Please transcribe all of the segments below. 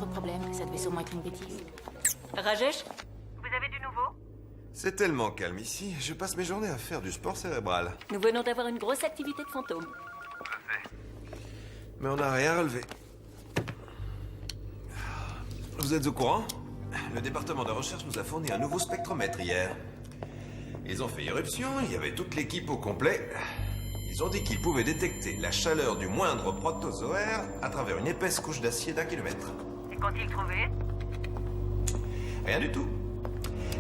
moindre problème. Ça devait sûrement être une bêtise. Rajesh? Vous avez du nouveau? C'est tellement calme ici, je passe mes journées à faire du sport cérébral. Nous venons d'avoir une grosse activité de fantôme. Mais on n'a rien relevé. Vous êtes au courant? Le département de recherche nous a fourni un nouveau spectromètre hier. Ils ont fait irruption, il y avait toute l'équipe au complet. Ils ont dit qu'ils pouvaient détecter la chaleur du moindre protozoaire à travers une épaisse couche d'acier d'1 kilomètre. Et qu'ont-ils trouvé? Rien du tout.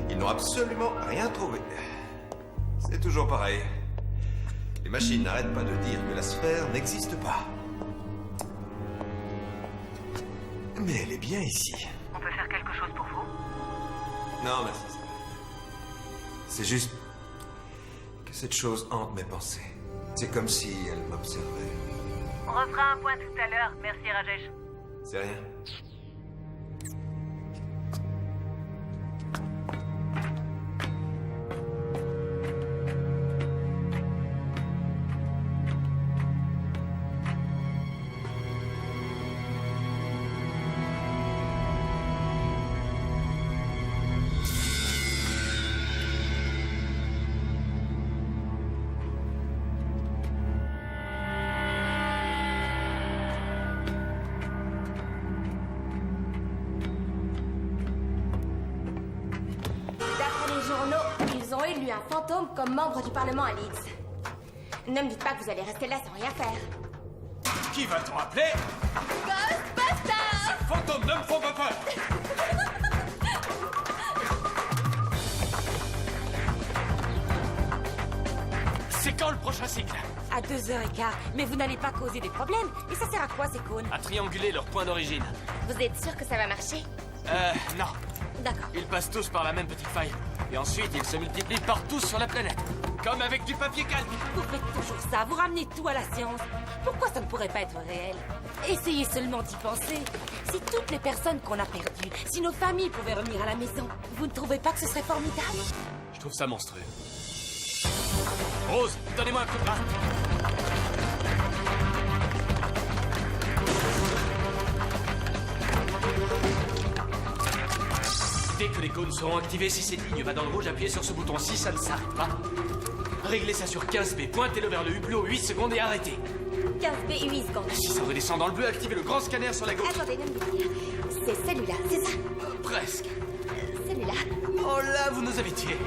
Ils n'ont absolument rien trouvé. C'est toujours pareil. Les machines n'arrêtent pas de dire que la sphère n'existe pas. Mais elle est bien ici. On peut faire quelque chose pour vous? Non, merci. C'est juste que cette chose hante mes pensées. C'est comme si elle m'observait. On refera un point tout à l'heure. Merci, Rajesh. C'est rien. D'après les journaux, ils ont élu un fantôme comme membre du Parlement à Leeds. Ne me dites pas que vous allez rester là sans rien faire. Qui va-t-on appeler? Ghostbusters! Ces fantômes ne me font pas peur! C'est quand le prochain cycle? À 2h15, mais vous n'allez pas causer des problèmes. Et ça sert à quoi, ces cônes? À trianguler leur point d'origine. Vous êtes sûr que ça va marcher? Non. D'accord. Ils passent tous par la même petite faille. Et ensuite, ils se multiplient partout sur la planète. Comme avec du papier calque. Vous faites toujours ça, vous ramenez tout à la science. Pourquoi ça ne pourrait pas être réel? Essayez seulement d'y penser. Si toutes les personnes qu'on a perdues, si nos familles pouvaient revenir à la maison, vous ne trouvez pas que ce serait formidable? Je trouve ça monstrueux. Rose, donnez-moi un coup de bras. Dès que les cônes seront activés, si cette ligne va dans le rouge, appuyez sur ce bouton. Si ça ne s'arrête pas, réglez ça sur 15B, pointez-le vers le hublot 8 secondes et arrêtez. 15B, 8 secondes. Si ça redescend dans le bleu, activez le grand scanner sur la gauche. Attendez, ne me dites rien. C'est celui-là, c'est ça? Presque. Celui-là. Oh là, vous nous avez tués.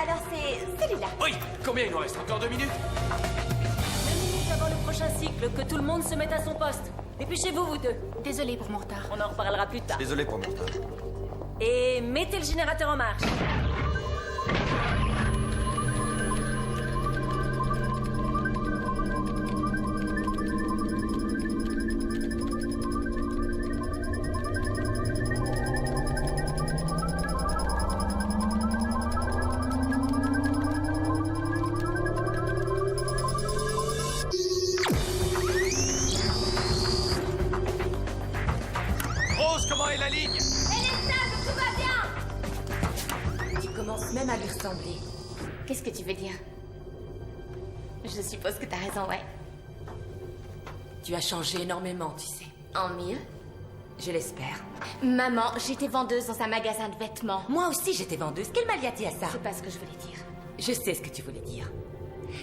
Alors c'est celui-là. Oui, combien il nous reste? Encore 2 minutes? 2 minutes avant le prochain cycle, que tout le monde se mette à son poste. Dépêchez-vous, vous deux. Désolée pour mon retard. On en reparlera plus tard. Désolé pour mon retard. Et mettez le générateur en marche. Rose, comment est la ligne? Elle est stable, tout va bien! Tu commences même à lui ressembler. Qu'est-ce que tu veux dire? Je suppose que t'as raison, ouais. Tu as changé énormément, tu sais. En mieux? Je l'espère. Maman, j'étais vendeuse dans un magasin de vêtements. Moi aussi, j'étais vendeuse. Quel mal y a-t-il à ça? C'est pas ce que je voulais dire. Je sais ce que tu voulais dire.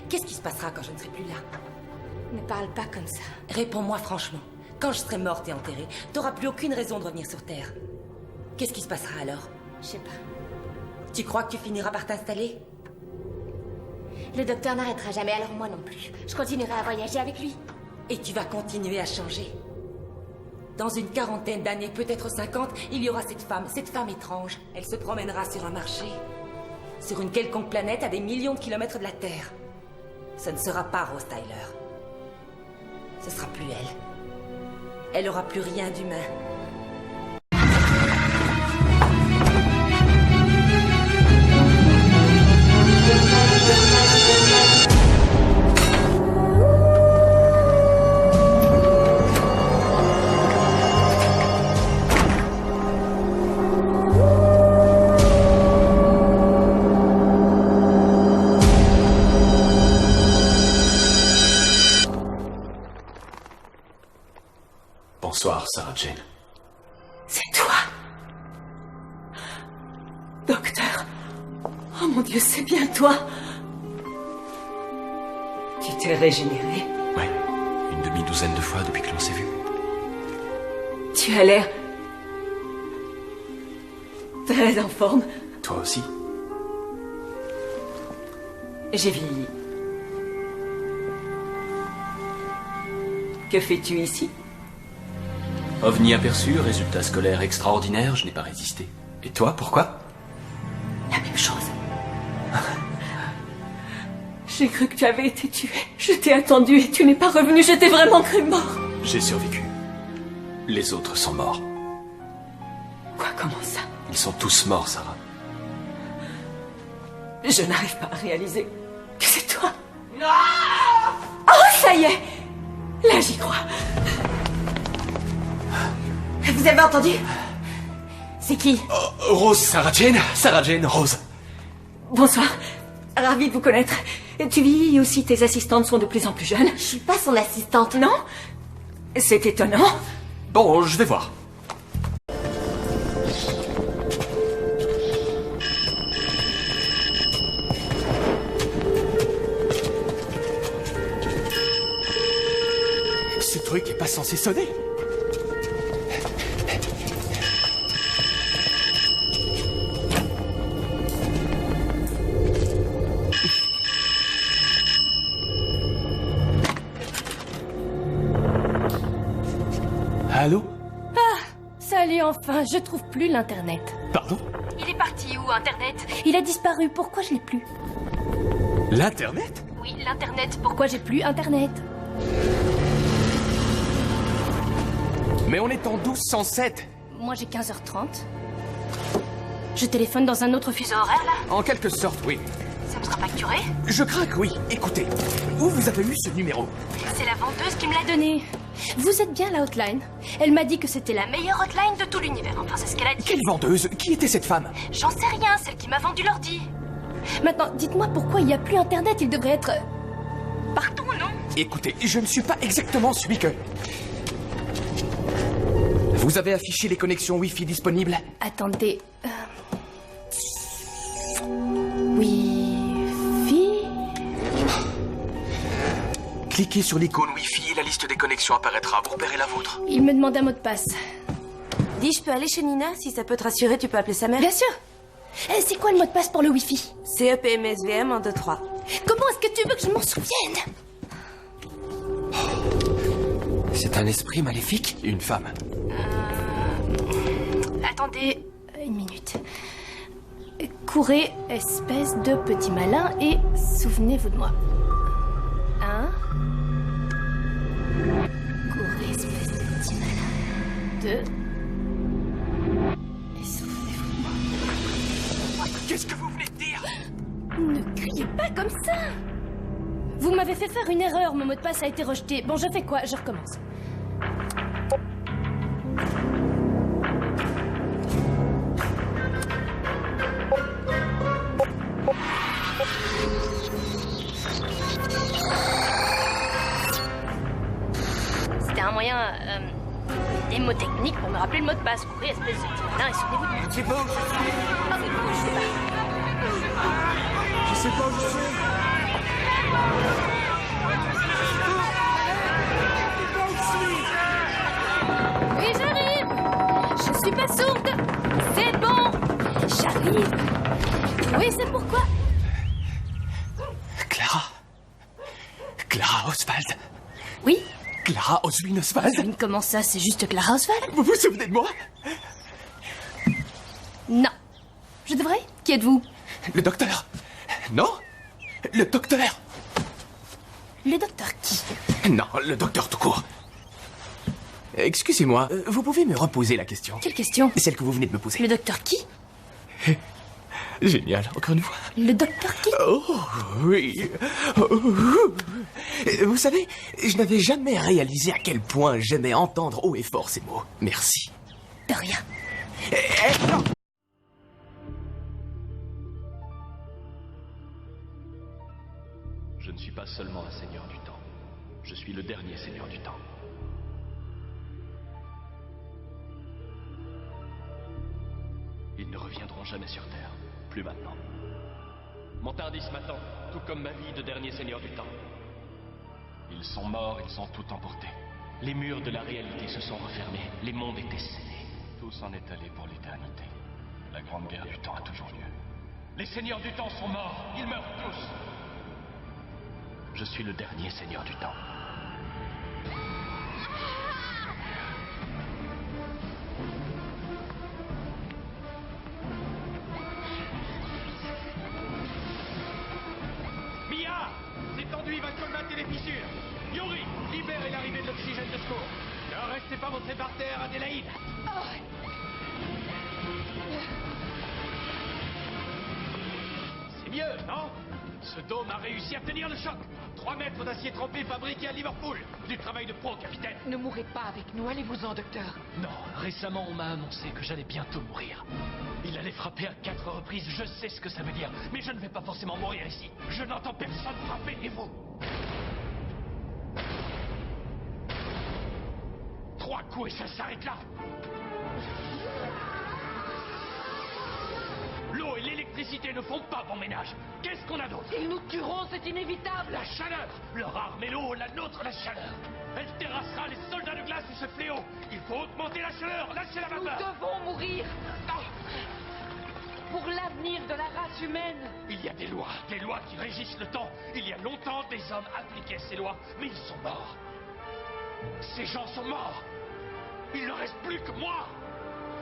Qu'est-ce qui se passera quand je ne serai plus là? Ne parle pas comme ça. Réponds-moi franchement. Quand je serai morte et enterrée, t'auras plus aucune raison de revenir sur Terre. Qu'est-ce qui se passera alors? Je sais pas. Tu crois que tu finiras par t'installer? Le docteur n'arrêtera jamais, alors moi non plus. Je continuerai à voyager avec lui. Et tu vas continuer à changer. Dans une quarantaine d'années, peut-être 50, il y aura cette femme étrange. Elle se promènera sur un marché, sur une quelconque planète à des millions de kilomètres de la Terre. Ce ne sera pas Rose Tyler. Ce sera plus elle. Elle aura plus rien d'humain. Bonsoir, Sarah Jane. C'est toi. Docteur. Oh mon Dieu, c'est bien toi. Tu t'es régénéré. Ouais, une demi-douzaine de fois depuis que l'on s'est vu. Tu as l'air... très en forme. Toi aussi. J'ai vieilli. Que fais-tu ici? OVNI aperçu, résultat scolaire extraordinaire, je n'ai pas résisté. Et toi, pourquoi? La même chose. J'ai cru que tu avais été tué. Je t'ai attendu et tu n'es pas revenu. Je t'ai vraiment cru mort. J'ai survécu. Les autres sont morts. Quoi, comment ça? Ils sont tous morts, Sarah. Je n'arrive pas à réaliser que c'est toi. Oh, ça y est. Là, j'y crois. Vous avez entendu? C'est qui? Oh, Rose, Sarah Jane, Rose. Bonsoir. Ravie de vous connaître. Tu vieillis aussi, tes assistantes sont de plus en plus jeunes. Je suis pas son assistante. Non? C'est étonnant. Bon, je vais voir. Ce truc est pas censé sonner. Allô? Salut, enfin, je trouve plus l'internet. Pardon? Il est parti où, internet? Il a disparu, pourquoi je l'ai plus? L'Internet? Oui, l'internet, pourquoi j'ai plus internet? Mais on est en 1207. Moi j'ai 15h30. Je téléphone dans un autre fuseau horaire là? En quelque sorte, oui. Ça me sera facturé? Je crains que oui. Écoutez, où vous avez eu ce numéro? C'est la vendeuse qui me l'a donné. Vous êtes bien la hotline. Elle m'a dit que c'était la meilleure hotline de tout l'univers. Enfin, c'est ce qu'elle a dit. Quelle vendeuse? Qui était cette femme? J'en sais rien, celle qui m'a vendu l'ordi. Maintenant, dites-moi pourquoi il n'y a plus internet, il devrait être... partout, non? Écoutez, je ne suis pas exactement celui que... Vous avez affiché les connexions Wi-Fi disponibles? Attendez... Wi-Fi... Cliquez sur l'icône Wi-Fi et la liste des connexions apparaîtra. Vous repérez la vôtre. Il me demande un mot de passe. Dis, je peux aller chez Nina? Si ça peut te rassurer, tu peux appeler sa mère. Bien sûr. C'est quoi le mot de passe pour le Wi-Fi? CEPMSVM 1, 2, 3. Comment est-ce que tu veux que je m'en souvienne? C'est un esprit maléfique? Une femme. Attendez, une minute. Courez, espèce de petit malin, et souvenez-vous de moi. Hein? Courez, espèce de petit malin. 2. Et souvenez-vous de moi. Qu'est-ce que vous venez de dire? Ne criez pas comme ça! Vous m'avez fait faire une erreur, mon mot de passe a été rejeté. Bon, je fais quoi? Je recommence. C'était un moyen démotechnique pour me rappeler le mot de passe. Courez, espèce de petit malin, et souvenez-vous de moi. C'est bon. Ah, mais bon, je sais pas. Je sais pas où je suis. Oui, j'arrive! Je suis pas sourde! C'est bon! J'arrive! Oui, c'est pourquoi? Clara Oswald. Oui? Clara Oswald Oswald. Comment ça, c'est juste Clara Oswald? Vous vous souvenez de moi? Non. Je devrais? Qui êtes-vous? Le docteur. Non? Le docteur. Le docteur qui? Non, le docteur tout court. Excusez-moi, vous pouvez me reposer la question? Quelle question? Celle que vous venez de me poser. Le docteur qui? Génial, encore une fois. Le docteur qui? Oh, oui. Vous savez, je n'avais jamais réalisé à quel point j'aimais entendre haut et fort ces mots. Merci. De rien. Non. Je ne suis pas seulement un seigneur du temps. Je suis le dernier seigneur du temps. Ils ne reviendront jamais sur Terre. Plus maintenant. Mon Tardis m'attend, tout comme ma vie de dernier seigneur du temps. Ils sont morts, ils ont tout emporté. Les murs de la réalité se sont refermés, les mondes étaient scellés. Tout s'en est allé pour l'éternité. La grande guerre du temps a toujours lieu. Les seigneurs du temps sont morts, ils meurent tous. Je suis le dernier seigneur du temps. Mia! Cet enduit va colmater les fissures. Yuri, libérez l'arrivée de l'oxygène de secours. Ne restez pas montrés par terre, Adélaïde. C'est mieux, non? Ce dôme a réussi à tenir le choc. 3 mètres d'acier trempé fabriqué à Liverpool. Du travail de pro, capitaine. Ne mourrez pas avec nous, allez-vous-en, docteur. Non, récemment on m'a annoncé que j'allais bientôt mourir. Il allait frapper à 4 reprises, je sais ce que ça veut dire. Mais je ne vais pas forcément mourir ici. Je n'entends personne frapper, et vous? 3 coups et ça s'arrête là. L'eau et l'électricité ne font pas bon ménage. Qu'est-ce qu'on a d'autre? Ils nous tueront, c'est inévitable. La chaleur. Leur arme est l'eau, la nôtre la chaleur. Elle terrassera les soldats de glace de ce fléau. Il faut augmenter la chaleur, lâcher la Nous vapeur. devons mourir. Pour l'avenir de la race humaine. Il y a des lois qui régissent le temps. Il y a longtemps, des hommes appliquaient ces lois, mais ils sont morts. Ces gens sont morts. Il ne reste plus que moi.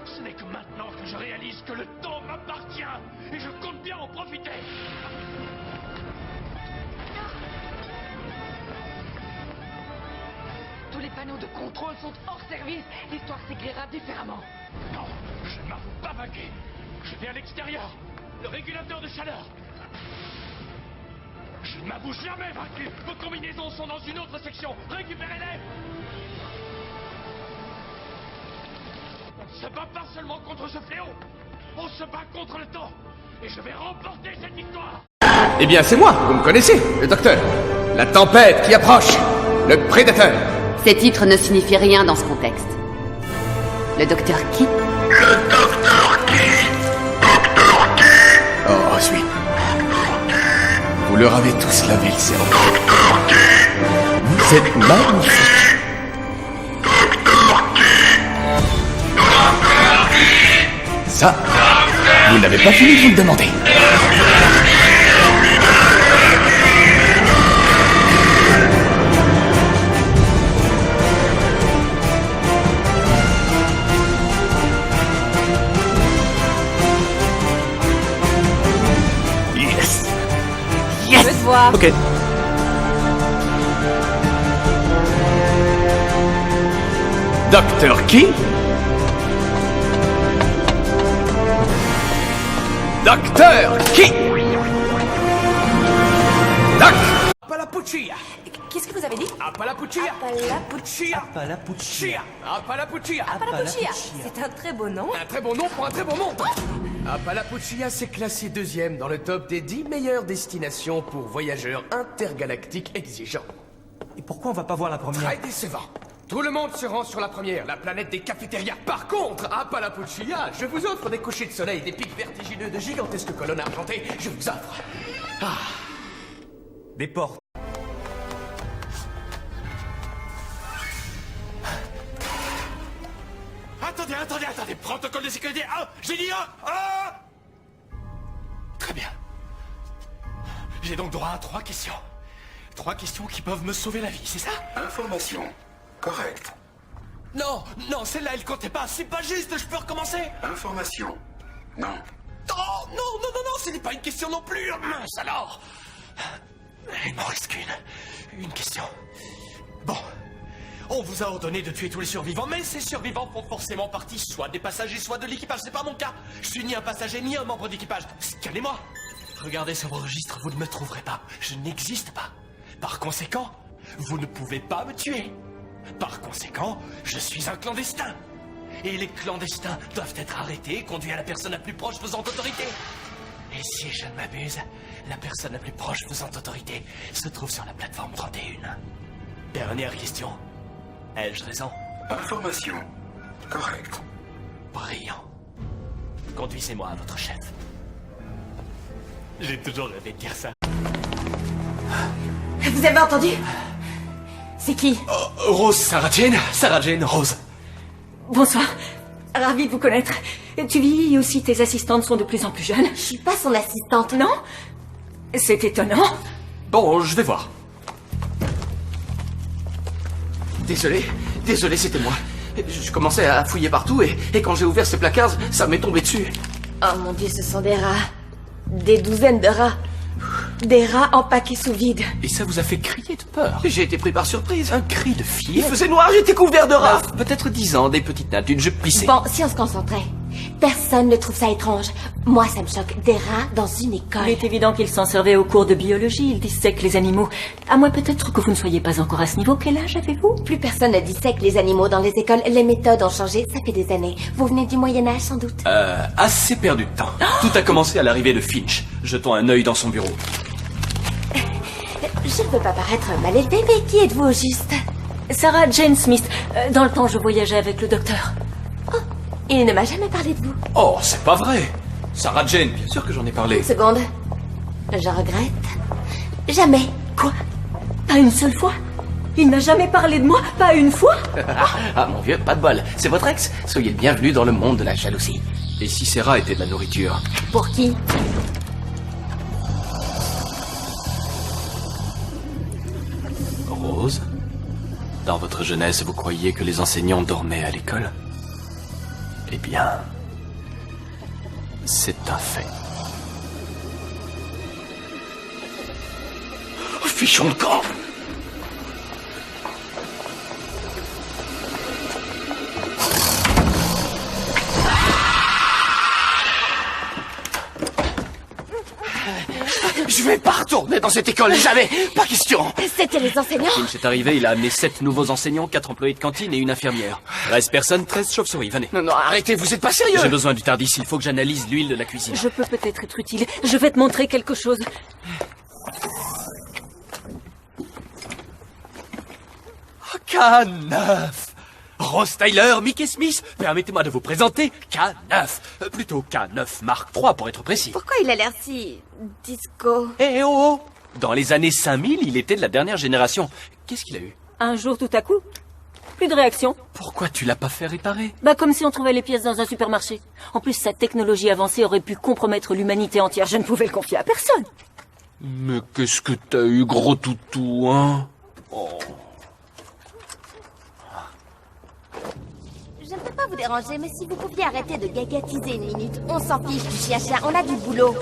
Ce n'est que maintenant que je réalise que le temps m'appartient et je compte bien en profiter. Tous les panneaux de contrôle sont hors service. L'histoire s'écrira différemment. Non, je ne m'avoue pas vaincu. Je vais à l'extérieur. Le régulateur de chaleur. Je ne m'avoue jamais vaincu. Vos combinaisons sont dans une autre section. Récupérez-les. On ne se bat pas seulement contre ce fléau. On se bat contre le temps. Et je vais remporter cette victoire. Eh bien, c'est moi, vous me connaissez, le docteur. La tempête qui approche. Le prédateur. Ces titres ne signifient rien dans ce contexte. Le docteur qui? Le docteur qui? Docteur qui? Oh, oui. Vous leur avez tous lavé le cerveau. Docteur qui? Vous êtes magnifique. Docteur qui? Docteur qui? Ça, vous n'avez pas fini de vous le demander. Je veux te voir. Ok. Docteur qui? Docteur qui? Doc! Appalapuccia! Qu'est-ce que vous avez dit? Appalapuccia! Appalapuccia. Appalapuccia! Appalapuccia! Appalapuccia. C'est un très beau nom. Un très bon nom pour un très bon monde. Appalapuccia s'est classé 2e dans le top des 10 meilleures destinations pour voyageurs intergalactiques exigeants. Et pourquoi on va pas voir la première? Très décevant. Tout le monde se rend sur la première, la planète des cafétérias. Par contre, à Appalapuccia, je vous offre des couchers de soleil, des pics vertigineux, de gigantesques colonnes argentées. Je vous offre. Des portes. Attendez, protocole de sécurité 1, j'ai dit 1. Très bien. J'ai donc droit à 3 questions. 3 questions qui peuvent me sauver la vie, c'est ça? Information correcte. Non, celle-là, elle comptait pas, c'est pas juste, je peux recommencer? Information non. Oh, non, ce n'est pas une question non plus, mince alors. Il m'en reste qu'une question. Bon, on vous a ordonné de tuer tous les survivants, mais ces survivants font forcément partie soit des passagers, soit de l'équipage, c'est pas mon cas. Je suis ni un passager, ni un membre d'équipage. Calmez-moi. Regardez sur vos registres, vous ne me trouverez pas. Je n'existe pas. Par conséquent, vous ne pouvez pas me tuer. Par conséquent, je suis un clandestin. Et les clandestins doivent être arrêtés et conduits à la personne la plus proche faisant autorité. Et si je ne m'abuse, la personne la plus proche faisant autorité se trouve sur la plateforme 31. Dernière question. Ai-je raison? Information correcte. Brillant. Conduisez-moi à votre chef. J'ai toujours rêvé de dire ça. Vous avez entendu? C'est qui? Rose, Sarah Jane. Sarah Jane, Rose. Bonsoir. Ravi de vous connaître. Tu vieillis et aussi tes assistantes sont de plus en plus jeunes. Je suis pas son assistante. Non? C'est étonnant. Bon, je vais voir. Désolé, c'était moi. Je commençais à fouiller partout et quand j'ai ouvert ces placards, ça m'est tombé dessus. Oh mon Dieu, ce sont des rats. Des douzaines de rats. Des rats empaqués sous vide. Et ça vous a fait crier de peur? J'ai été pris par surprise. Un cri de Il fille? faisait noir, j'étais couvert de rats. Peut-être 10 ans, des petites nattes, une jupe plissée. Bon, si on se concentrait. Personne ne trouve ça étrange. Moi, ça me choque. Des rats dans une école. Il est évident qu'ils s'en servaient au cours de biologie. Ils dissèquent les animaux. À moins peut-être que vous ne soyez pas encore à ce niveau. Quel âge avez-vous? Plus personne ne dissèque les animaux dans les écoles. Les méthodes ont changé, ça fait des années. Vous venez du Moyen-Âge, sans doute? Assez perdu de temps. Tout a commencé à l'arrivée de Finch. Jetons un œil dans son bureau. Je ne veux pas paraître mal élevé, mais qui êtes-vous au juste? Sarah Jane Smith. Dans le temps, je voyageais avec le docteur. Oh, il ne m'a jamais parlé de vous. Oh, c'est pas vrai. Sarah Jane, bien sûr que j'en ai parlé. Une seconde. Je regrette. Jamais. Quoi? Pas une seule fois? Il n'a jamais parlé de moi? Pas une fois? Ah mon vieux, pas de bol. C'est votre ex? Soyez le bienvenu dans le monde de la jalousie. Et si ces rats étaient de la nourriture? Pour qui? Rose, dans votre jeunesse, vous croyiez que les enseignants dormaient à l'école? Eh bien, c'est un fait. Fichons de camp. Je vais pas retourner dans cette école, jamais. Pas question. C'était les enseignants. Finch est arrivé, il a amené 7 nouveaux enseignants, 4 employés de cantine et une infirmière. 13 personnes, 13 chauves-souris, venez. Non, arrêtez, vous êtes pas sérieux. J'ai besoin du Tardis, il faut que j'analyse l'huile de la cuisine. Je peux peut-être être utile. Je vais te montrer quelque chose. K9. Rose Tyler, Mickey Smith, permettez-moi de vous présenter K9. Plutôt K9 Mark III pour être précis. Pourquoi il a l'air si... disco? Eh oh, oh. Dans les années 5000, il était de la dernière génération. Qu'est-ce qu'il a eu? Un jour, tout à coup, plus de réaction. Pourquoi tu l'as pas fait réparer? Bah comme si on trouvait les pièces dans un supermarché. En plus, sa technologie avancée aurait pu compromettre l'humanité entière. Je ne pouvais le confier à personne. Mais qu'est-ce que t'as eu, gros toutou, hein? Oh. Je ne peux pas vous déranger, mais si vous pouviez arrêter de gagatiser une minute, on s'en fiche du chien-chien, on a du boulot.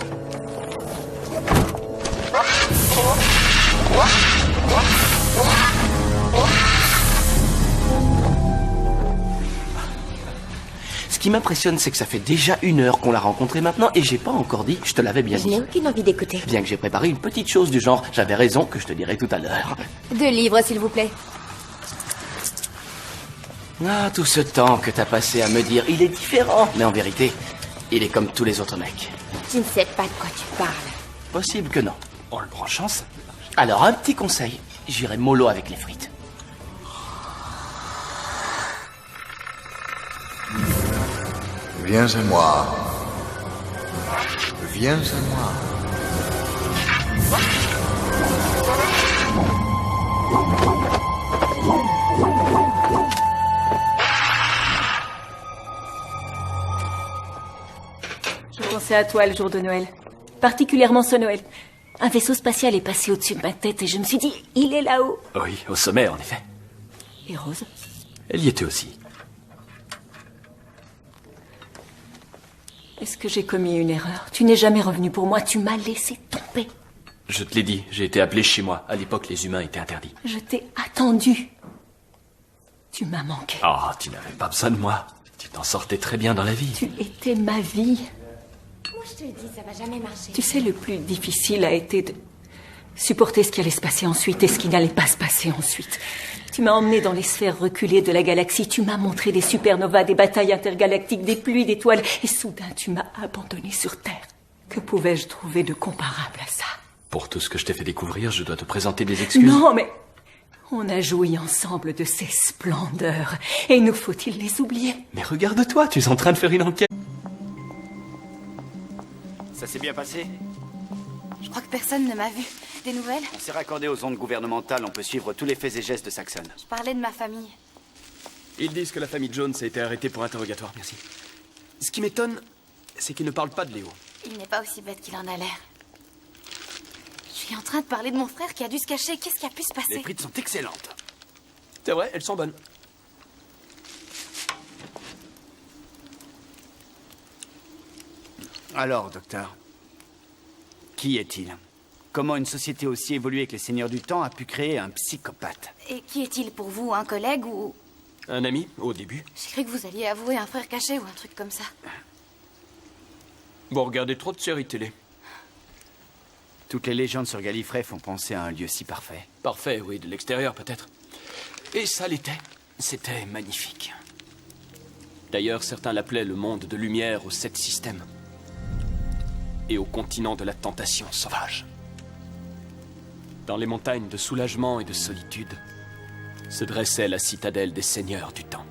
Ce qui m'impressionne, c'est que ça fait déjà 1 heure qu'on l'a rencontré maintenant et j'ai pas encore dit, je te l'avais bien Je dit. n'ai aucune envie d'écouter. Bien que j'ai préparé une petite chose du genre, j'avais raison que je te dirai tout à l'heure. 2 livres, s'il vous plaît. Ah, tout ce temps que t'as passé à me dire, il est différent. Mais en vérité, il est comme tous les autres mecs. Tu ne sais pas de quoi tu parles. Possible que non. On le prend chance. Alors, un petit conseil, j'irai mollo avec les frites. Viens à moi. Viens à moi. Je pensais à toi le jour de Noël. Particulièrement ce Noël. Un vaisseau spatial est passé au-dessus de ma tête et je me suis dit, il est là-haut. Oui, au sommet, en effet. Et Rose? Elle y était aussi. Est-ce que j'ai commis une erreur? Tu n'es jamais revenu pour moi, tu m'as laissé tomber. Je te l'ai dit, j'ai été appelé chez moi. À l'époque, les humains étaient interdits. Je t'ai attendu. Tu m'as manqué. Oh, tu n'avais pas besoin de moi. Tu t'en sortais très bien dans la vie. Tu étais ma vie. Moi, je te le dis, ça va jamais marcher. Tu sais, le plus difficile a été de supporter ce qui allait se passer ensuite et ce qui n'allait pas se passer ensuite. Tu m'as emmené dans les sphères reculées de la galaxie. Tu m'as montré des supernovas, des batailles intergalactiques, des pluies d'étoiles. Et soudain, tu m'as abandonné sur Terre. Que pouvais-je trouver de comparable à ça? Pour tout ce que je t'ai fait découvrir, je dois te présenter des excuses. Non, mais on a joui ensemble de ces splendeurs. Et nous faut-il les oublier? Mais regarde-toi, tu es en train de faire une enquête. Ça s'est bien passé? Je crois que personne ne m'a vu. Des nouvelles? On s'est raccordé aux ondes gouvernementales, on peut suivre tous les faits et gestes de Saxon. Je parlais de ma famille. Ils disent que la famille Jones a été arrêtée pour interrogatoire, merci. Ce qui m'étonne, c'est qu'ils ne parlent pas de Léo. Il n'est pas aussi bête qu'il en a l'air. Je suis en train de parler de mon frère qui a dû se cacher. Qu'est-ce qui a pu se passer? Les frites sont excellentes. C'est vrai, elles sont bonnes. Alors, docteur, qui est-il? Comment une société aussi évoluée que les Seigneurs du Temps a pu créer un psychopathe? Et qui est-il pour vous? Un collègue ou... Un ami, au début. J'ai cru que vous alliez avouer un frère caché ou un truc comme ça. Vous regardez trop de séries télé. Toutes les légendes sur Gallifrey font penser à un lieu si parfait. Parfait, oui, de l'extérieur peut-être. Et ça l'était. C'était magnifique. D'ailleurs, certains l'appelaient le monde de lumière aux 7 systèmes. Et au continent de la tentation sauvage. Dans les montagnes de soulagement et de solitude, se dressait la citadelle des Seigneurs du Temps.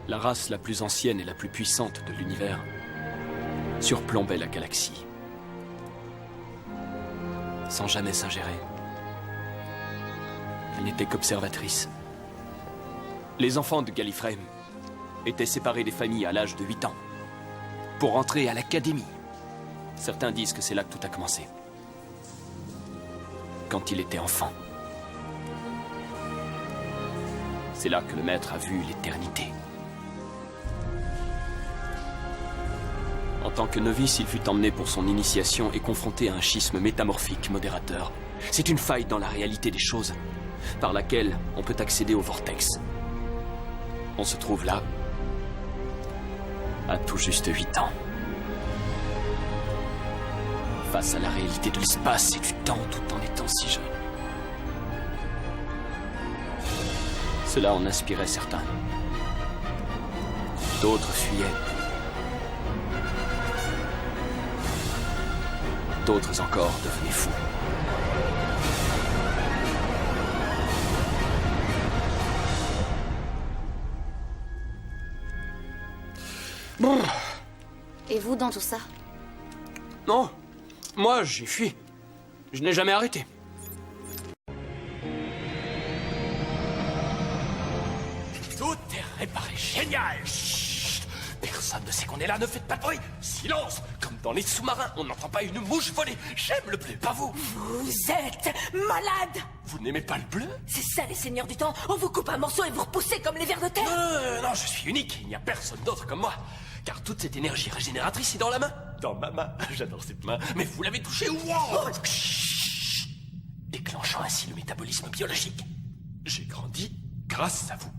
La race la plus ancienne et la plus puissante de l'univers surplombait la galaxie, sans jamais s'ingérer. Elle n'était qu'observatrice. Les enfants de Gallifrey étaient séparés des familles à l'âge de 8 ans, pour entrer à l'académie. Certains disent que c'est là que tout a commencé. Quand il était enfant. C'est là que le maître a vu l'éternité. En tant que novice, il fut emmené pour son initiation et confronté à un schisme métamorphique modérateur. C'est une faille dans la réalité des choses, par laquelle on peut accéder au vortex. On se trouve là, à tout juste 8 ans. Face à la réalité de l'espace et du temps tout en étant si jeune. Cela en inspirait certains. D'autres fuyaient. D'autres encore devenaient fous. Et vous dans tout ça? Non. Moi, j'ai fui. Je n'ai jamais arrêté. Tout est réparé. Génial. Chut. Personne ne sait qu'on est là. Ne faites pas de bruit. Silence. Comme dans les sous-marins, on n'entend pas une mouche voler. J'aime le bleu, pas vous. Vous êtes malade. Vous n'aimez pas le bleu? C'est ça, les Seigneurs du Temps. On vous coupe un morceau et vous repoussez comme les vers de terre. Non, je suis unique. Il n'y a personne d'autre comme moi. Car toute cette énergie régénératrice est dans la main. Dans ma main. J'adore cette main. Mais vous l'avez touchée. Wow. Chut. Déclenchant ainsi le métabolisme biologique. J'ai grandi grâce à vous.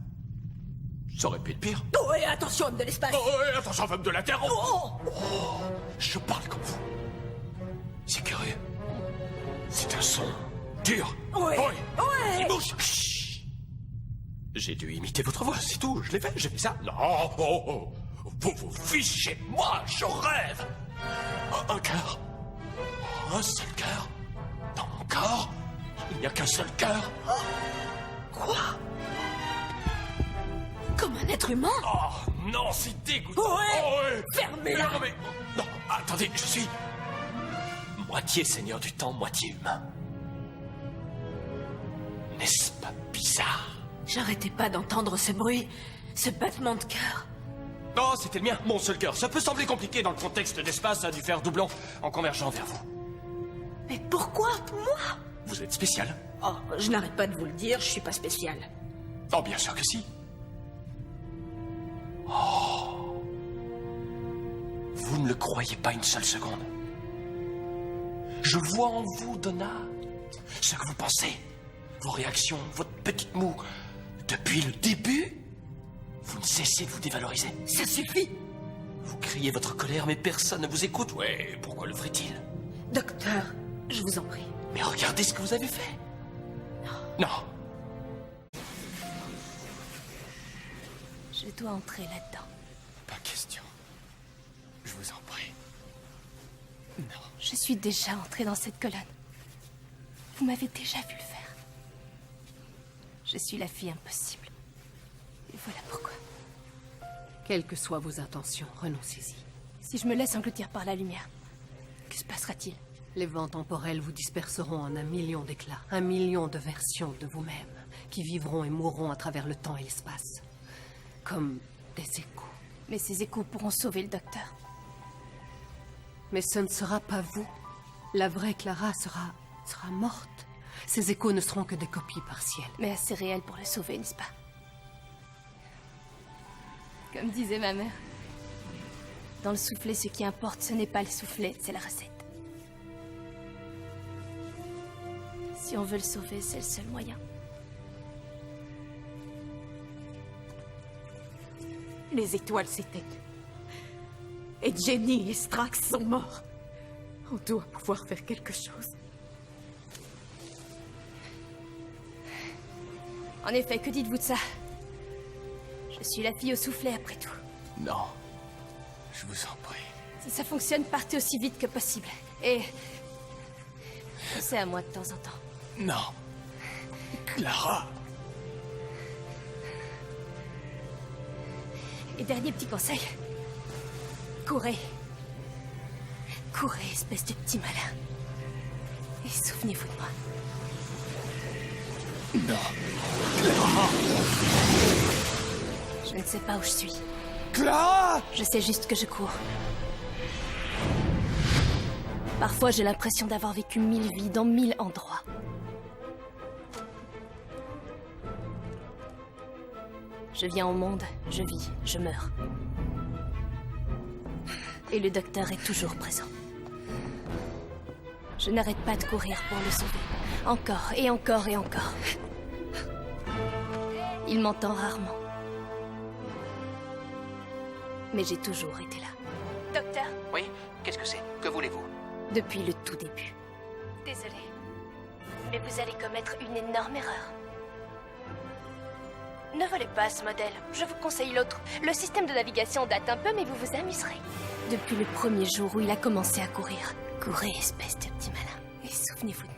Ça aurait pu être pire. Oh, et attention, homme de l'espace. Oh, et attention, femme de la Terre. Oh. Je parle comme vous. C'est curieux. C'est un son dur. Ouais. Il bouge. Chut. J'ai dû imiter votre voix, c'est tout. Je l'ai fait, j'ai fait ça. Non. Vous vous fichez de moi, je rêve. Un cœur. Un seul cœur. Dans mon corps, il n'y a qu'un seul cœur. Quoi? Comme un être humain? Oh, non, c'est dégoûtant. Ouais. Fermez-la. Non, mais... Non, attendez, je suis... moitié Seigneur du Temps, moitié humain. N'est-ce pas bizarre? J'arrêtais pas d'entendre ce bruit, ce battement de cœur. Non, c'était le mien, mon seul cœur. Ça peut sembler compliqué dans le contexte d'espace, ça a dû faire doublon en convergeant vers vous. Mais pourquoi moi? Vous êtes spécial. Oh, je n'arrête pas de vous le dire, je suis pas spécial. Oh, bien sûr que si. Oh. Vous ne le croyez pas une seule seconde. Je vois en vous, Donna, ce que vous pensez, vos réactions, votre petite moue. Depuis le début, vous ne cessez de vous dévaloriser. Ça suffit. Vous criez votre colère, mais personne ne vous écoute. Ouais, pourquoi le ferait-il? Docteur, je vous en prie. Mais regardez ce que vous avez fait. Non. Je dois entrer là-dedans. Pas question. Je vous en prie. Non. Je suis déjà entrée dans cette colonne. Vous m'avez déjà vu le faire. Je suis la fille impossible. Et voilà pourquoi. Quelles que soient vos intentions, renoncez-y. Si je me laisse engloutir par la lumière, que se passera-t-il? Les vents temporels vous disperseront en 1 million d'éclats, 1 million de versions de vous-même, qui vivront et mourront à travers le temps et l'espace. Comme des échos. Mais ces échos pourront sauver le docteur. Mais ce ne sera pas vous. La vraie Clara sera morte. Ces échos ne seront que des copies partielles. Mais assez réelles pour le sauver, n'est-ce pas? Comme disait ma mère. Dans le soufflet, ce qui importe, ce n'est pas le soufflet, c'est la recette. Si on veut le sauver, c'est le seul moyen. Les étoiles s'éteignent. Et Jenny et Strax sont morts. On doit pouvoir faire quelque chose. En effet, que dites-vous de ça? Je suis la fille au soufflet, après tout. Non. Je vous en prie. Si ça fonctionne, partez aussi vite que possible. Et... pensez à moi de temps en temps. Non. Clara. Et dernier petit conseil. Courez. Courez, espèce de petit malin. Et souvenez-vous de moi. Non. Clara. Je ne sais pas où je suis. Clara! Je sais juste que je cours. Parfois, j'ai l'impression d'avoir vécu 1000 vies dans 1000 endroits. Je viens au monde, je vis, je meurs. Et le docteur est toujours présent. Je n'arrête pas de courir pour le sauver. Encore et encore et encore. Il m'entend rarement. Mais j'ai toujours été là. Docteur? Oui? Qu'est-ce que c'est? Que voulez-vous? Depuis le tout début. Désolée. Mais vous allez commettre une énorme erreur. Ne volez pas ce modèle. Je vous conseille l'autre. Le système de navigation date un peu, mais vous vous amuserez. Depuis le premier jour où il a commencé à courir. Courez, espèce de petit malin. Et souvenez-vous de moi.